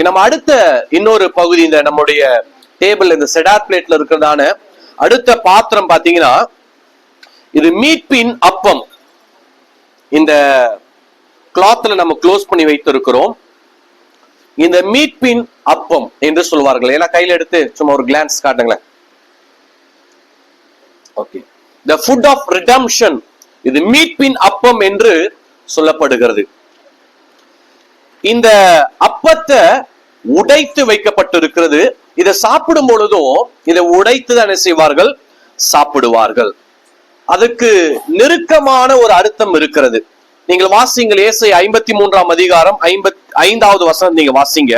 நம்ம அடுத்த இன்னொரு பகுதி, இந்த நம்முடைய டேபிள் இந்த செடார் பிளேட்ல இருக்கிறதான அடுத்த பாத்திரம் பாத்தீங்கன்னா, இது மீட்பின் அப்பம். இந்த கிளாத்ல நம்ம க்ளோஸ் பண்ணி வைத்திருக்கிறோம். இந்த மீட்பின் அப்பம் என்று சொல்வார்கள். ஏன்னா கையில எடுத்து சும்மா ஒரு கிளான்ஸ் காட்டுங்களேன். Okay, the food of redemption, இது மீட்பின் அப்பம் என்று சொல்லப்படுகிறது. இந்த அப்பத்தை உடைத்து வைக்கப்பட்டிருக்கிறது. இதை சாப்பிடும் பொழுதும் இதை உடைத்து தான் என்ன செய்வார்கள்? சாப்பிடுவார்கள். அதுக்கு நெருக்கமான ஒரு அர்த்தம் இருக்கிறது. நீங்கள் வாசிங்கள், ஏசாயா 53ஆம் அதிகாரம் 5வது வசனம் நீங்க வாசிங்க.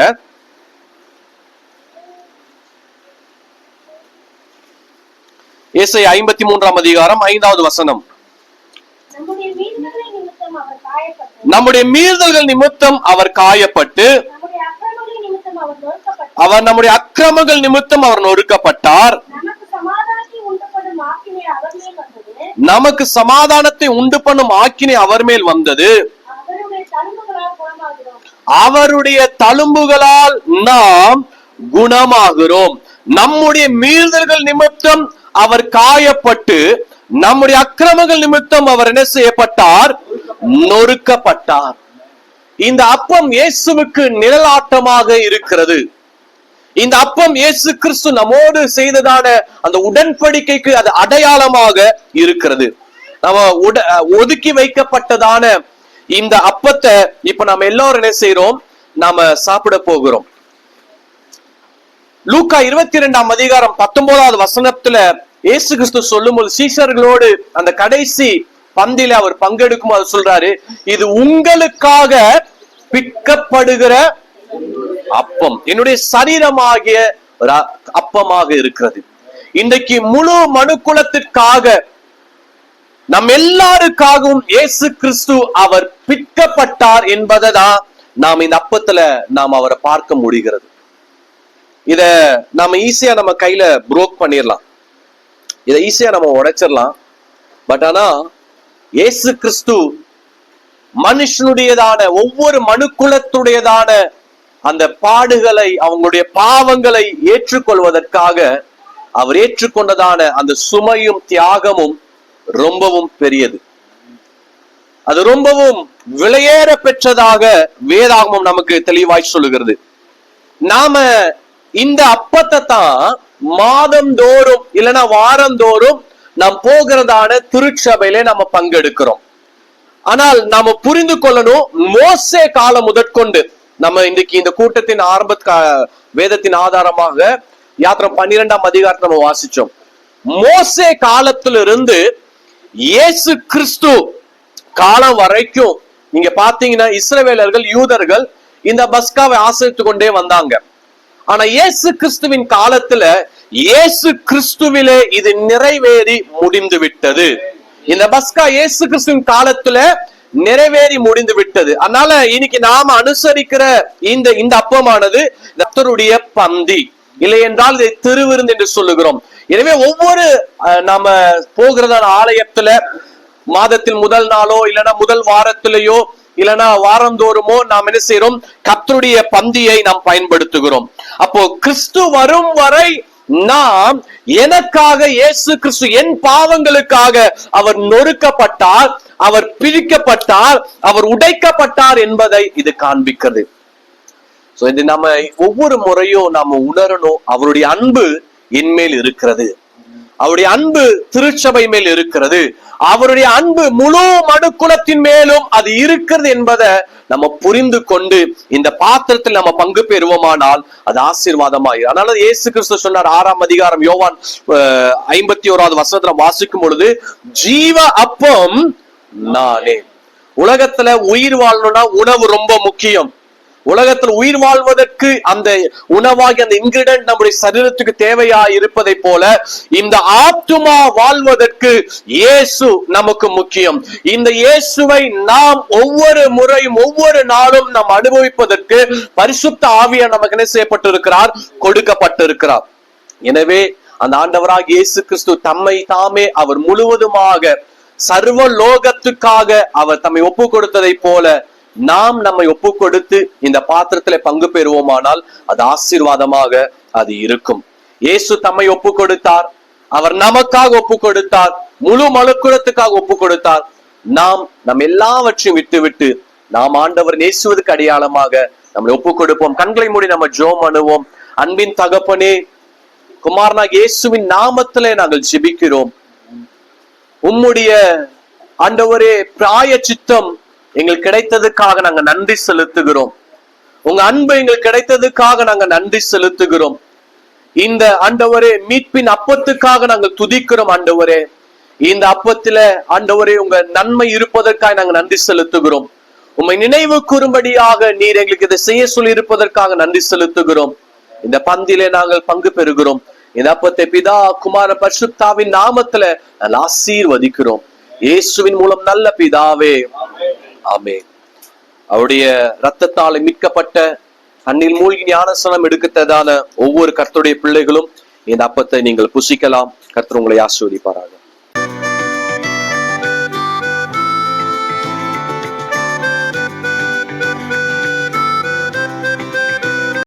ஏசாயா 53ஆம் அதிகாரம் 5வது வசனம். நம்முடைய மீறுதல்கள் நிமித்தம் அவர் காயப்பட்டு, அவர் நம்முடைய அக்கிரமங்கள் நிமித்தம் அவர் நொறுக்கப்பட்டார். நமக்கு சமாதானத்தை உண்டு பண்ணும் ஆக்கினை அவர் மேல் வந்தது. அவருடைய தழும்புகளால் நாம் குணமாகிறோம். நம்முடைய மீறுதல்கள் நிமித்தம் அவர் காயப்பட்டு, நம்முடைய அக்கிரமங்கள் நிமித்தம் அவர் என்ன செய்யப்பட்டார்? நொறுக்கப்பட்டார். இந்த அப்பம் இயேசுவுக்கு நிழலாட்டமாக இருக்கிறது. இந்த அப்பம் இயேசு கிறிஸ்து நம்மோடு செய்ததான அந்த உடன்படிக்கைக்கு அது அடையாளமாக இருக்கிறது. நம்ம ஒதுக்கி வைக்கப்பட்டதான இந்த அப்பத்தை இப்ப நம்ம எல்லாரும் என்ன செய்யறோம்? நாம சாப்பிட போகிறோம். லூக்கா 22ஆம் அதிகாரம் 19வது வசனத்துல இயேசு கிறிஸ்து சொல்லும்போது சீஷர்களோடு அந்த கடைசி பந்தியில அவர் பங்கெடுக்கும் போது சொல்றாரு, இது உங்களுக்காக பிற்கப்படுகிற அப்பம், என்னுடைய சரீரமாகிய ஒரு அப்பமாக இருக்கிறது. இன்றைக்கு முழு மனுக்குலத்திற்காக, நம் எல்லாருக்காகவும் இயேசு கிறிஸ்து அவர் பிற்கப்பட்டார் என்பதை தான் நாம் இந்த அப்பத்துல நாம் அவரை பார்க்க முடிகிறது. இத நாம ஈஸியா நம்ம கையில புரோக் பண்ணிடலாம், இதை ஈஸியா நம்ம உடைச்சிடலாம். பட் ஆனா இயேசு கிறிஸ்து மனுஷனுடையதான, ஒவ்வொரு மனுக்குலத்துடையதான அந்த பாடுகளை, அவங்களுடைய பாவங்களை ஏற்றுக்கொள்வதற்காக அவர் ஏற்றுக்கொண்டதான அந்த சுமையும் தியாகமும் ரொம்பவும் பெரியது. அது ரொம்பவும் விலையேற பெற்றதாக வேதாகமம் நமக்கு தெளிவாய் சொல்லுகிறது. நாம இந்த அப்பத்தை தான் மாதந்தோறும் இல்லைன்னா வாரந்தோறும் நாம் போகிறதான திருச்சபையில நம்ம பங்கெடுக்கிறோம். ஆனால் நாம புரிந்து கொள்ளணும், மோசே காலம் முதற்கொண்டு, நம்ம இன்றைக்கு இந்த கூட்டத்தின் ஆரம்ப வேதத்தின் ஆதாரமாக யாத்திரை 12ஆம் அதிகாரத்தை நம்ம வாசிச்சோம். மோசே காலத்திலிருந்து இயேசு கிறிஸ்து காலம் வரைக்கும் நீங்க பாத்தீங்கன்னா இஸ்ரவேலர்கள், யூதர்கள் இந்த பஸ்காவை ஆசரித்து கொண்டே வந்தாங்க. ஆனா இயேசு கிறிஸ்துவின் காலத்துல இயேசு கிறிஸ்துவிலே இது நிறைவேறி முடிந்து விட்டது. இந்த பஸ்கா இயேசு கிறிஸ்துவின் காலத்துல நிறைவேறி முடிந்து விட்டது. அதனால இன்னைக்கு நாம அனுசரிக்கிற இந்த அப்பமானது கர்த்தருடைய பந்தி, இல்லை என்றால் இதை திருவிருந்து என்று சொல்லுகிறோம். எனவே ஒவ்வொரு நாம போகிறதான ஆலயத்துல மாதத்தில் முதல் நாளோ இல்லைன்னா முதல் வாரத்திலேயோ இல்லைன்னா வாரந்தோறுமோ நாம் என்ன செய்யறோம்? கர்த்தருடைய பந்தியை நாம் பயன்படுத்துகிறோம். அப்போ கிறிஸ்து வரும் வரை நாம், எனக்காக இயேசு கிறிஸ்து என் பாவங்களுக்காக அவர் நொறுக்கப்பட்டார், அவர் பிரிக்கப்பட்டார், அவர் உடைக்கப்பட்டார் என்பதை இது காண்பிக்கிறது. சோ இது நம்ம ஒவ்வொரு முறையும் நாம உணரணும், அவருடைய அன்பு என் மேல் இருக்கிறது, அவருடைய அன்பு திருச்சபை மேல் இருக்கிறது, அவருடைய அன்பு முழு மனுக்குலத்தின் மேலும் அது இருக்கிறது என்பதை நம்ம புரிந்து கொண்டு இந்த பாத்திரத்தில் நம்ம பங்கு பெறுவோமானால் அது ஆசீர்வாதமாய். அதனால இயேசு கிறிஸ்து சொன்னார், 6ஆம் அதிகாரம் யோவான் 51வது வசனத்துல வாசிக்கும் பொழுது, ஜீவ அப்பம் நானே. உலகத்துல உயிர் வாழணும்னா உணவு ரொம்ப முக்கியம். உலகத்தில் உயிர் வாழ்வதற்கு அந்த உணவாகி அந்த இன்கிரிடன்ட் நம்முடைய சரீரத்துக்கு தேவையா இருப்பதை போல இந்த ஆத்துமா வாழ்வதற்கு இயேசு நமக்கு முக்கியம். இந்த இயேசுவை நாம் ஒவ்வொரு முறையும் ஒவ்வொரு நாளும் நாம் அனுபவிப்பதற்கு பரிசுத்த ஆவியார் நமக்கு என்ன செய்யப்பட்டிருக்கிறார்? கொடுக்கப்பட்டிருக்கிறார். எனவே அந்த ஆண்டவராக இயேசு கிறிஸ்து தம்மை தாமே அவர் முழுவதுமாக சர்வ லோகத்துக்காக அவர் தம்மை ஒப்பு கொடுத்ததை போல நாம் நம்மை ஒப்பு கொடுத்து இந்த பாத்திரத்திலே பங்கு பெறுவோமானால் அது ஆசீர்வாதமாக அது இருக்கும். இயேசு தம்மை ஒப்பு கொடுத்தார், அவர் நமக்காக ஒப்பு கொடுத்தார், முழு மனுக்குலத்துக்காக ஒப்பு கொடுத்தார். நாம் நம் எல்லாவற்றையும் விட்டு நாம் ஆண்டவர் நேசுவதற்கு அடையாளமாக நம்மளை ஒப்பு கொடுப்போம். கண்களை மூடி நம்ம ஜெபம் பண்ணுவோம். அன்பின் தகப்பனே, குமாரனாகிய இயேசுவின் நாமத்திலே நாங்கள் ஜெபிக்கிறோம். உம்முடைய ஆண்டவரே பிராயச்சித்தம் எங்களுக்கு கிடைத்ததுக்காக நாங்க நன்றி செலுத்துகிறோம். உங்க அன்பு எங்களுக்கு கிடைத்ததுக்காக நாங்க நன்றி செலுத்துகிறோம். இந்த ஆண்டவரே மீட்பின் அப்பத்துக்காக நாங்கள் துதிக்கிறோம். ஆண்டவரே, இந்த அப்பத்தில ஆண்டவரே உங்க நன்மை இருப்பதற்காக நாங்க நன்றி செலுத்துகிறோம். உம்மை நினைவு கூறும்படியாக நீர் எங்களுக்கு இதை செய்ய சொல்லி இருப்பதற்காக நன்றி செலுத்துகிறோம். இந்த பந்திலே நாங்கள் பங்கு பெறுகிறோம். இந்த அப்பத்தை பிதா குமார பரிசுத்தாவின் நாமத்துல நாங்கள் ஆசீர்வதிக்கிறோம். இயேசுவின் மூலம் நல்ல பிதாவே, ஆமென். அவருடைய இரத்தத்தால் மீட்கப்பட்ட அன்னில் மூழ்கி ஞானஸ்நானம் எடுக்கத்ததான ஒவ்வொரு கர்த்தருடைய பிள்ளைகளும் இந்த அப்பத்தை நீங்கள் புசிக்கலாம். கர்த்தர் உங்களை ஆசீர்வதிப்பாராக.